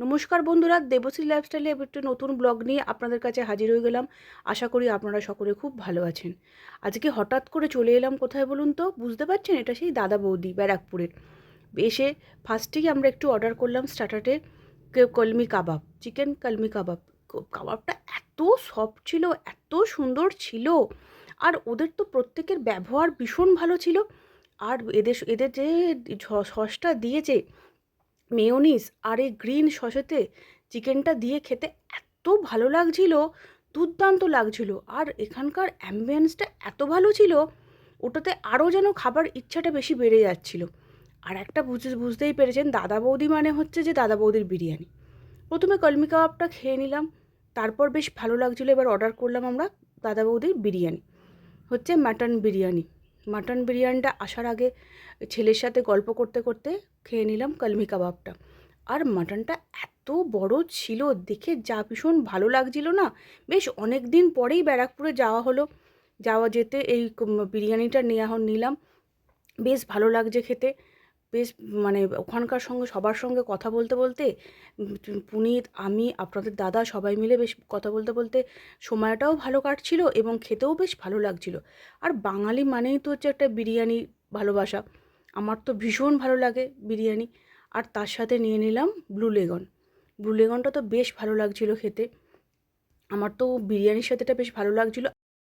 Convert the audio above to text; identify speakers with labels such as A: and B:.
A: নমস্কার বন্ধুরা, দেবশ্রী লাইফস্টাইলে একটু নতুন ব্লগ নিয়ে আপনাদের কাছে হাজির হয়ে গেলাম। আশা করি আপনারা সকলে খুব ভালো আছেন। আজকে হঠাৎ করে চলে এলাম কোথায় বলুন তো? বুঝতে পারছেন, এটা সেই দাদা বৌদি ব্যারাকপুরের। এসে ফার্স্টেই আমরা একটু অর্ডার করলাম স্টার্টারে কলমি কাবাব, চিকেন কলমি কাবাব। কাবাবটা এত সফট ছিল, এত সুন্দর ছিল। আর ওদের তো প্রত্যেকের ব্যবহার ভীষণ ভালো ছিল। আর এদের এদের যে সসটা দিয়েছে, মেয়োনিজ আর এই গ্রিন সসেতে চিকেনটা দিয়ে খেতে এত ভালো লাগছিল, দুর্দান্ত লাগছিল। আর এখানকার অ্যাম্বিয়েন্সটা এত ভালো ছিল, ওটাতে আরও যেন খাবার ইচ্ছাটা বেশি বেড়ে যাচ্ছিল। আর একটা বুঝতেই পেরেছেন, দাদা বৌদি মানে হচ্ছে যে দাদা বৌদির বিরিয়ানি। প্রথমে কলমি কাবাবটা খেয়ে নিলাম, তারপর বেশ ভালো লাগছিলো। এবার অর্ডার করলাম আমরা দাদা বৌদির বিরিয়ানি, হচ্ছে মাটন বিরিয়ানি। মাটন বিরিয়ানিটা আসার আগে ছেলের সাথে গল্প করতে করতে খেয়ে নিলাম কলমি কাবাবটা। আর মাটনটা এত বড় ছিল, দেখে যা ভীষণ ভালো লাগছিল না। বেশ অনেক দিন পরেই ব্যারাকপুরে যাওয়া হলো, যেতে এই বিরিয়ানিটা নিলাম। বেশ ভালো লাগছে খেতে। বেশ মানে ওখানকার সবার সঙ্গে কথা বলতে বলতে পুনিত, আমি, আপনাদের দাদা সবাই মিলে বেশ কথা বলতে বলতে সময়টাও ভালো কাটছিল এবং খেতেও বেশ ভালো লাগছিল। আর বাঙালি মানেই তো হচ্ছে একটা বিরিয়ানি ভালোবাসা। আমার তো ভীষণ ভালো লাগে বিরিয়ানি। আর তার সাথে নিয়ে নিলাম ব্লু লেগন। ব্লু লেগনটা তো বেশ ভালো লাগছিল খেতে। আমার তো বিরিয়ানির সাথে এটা বেশ ভালো লাগছিল।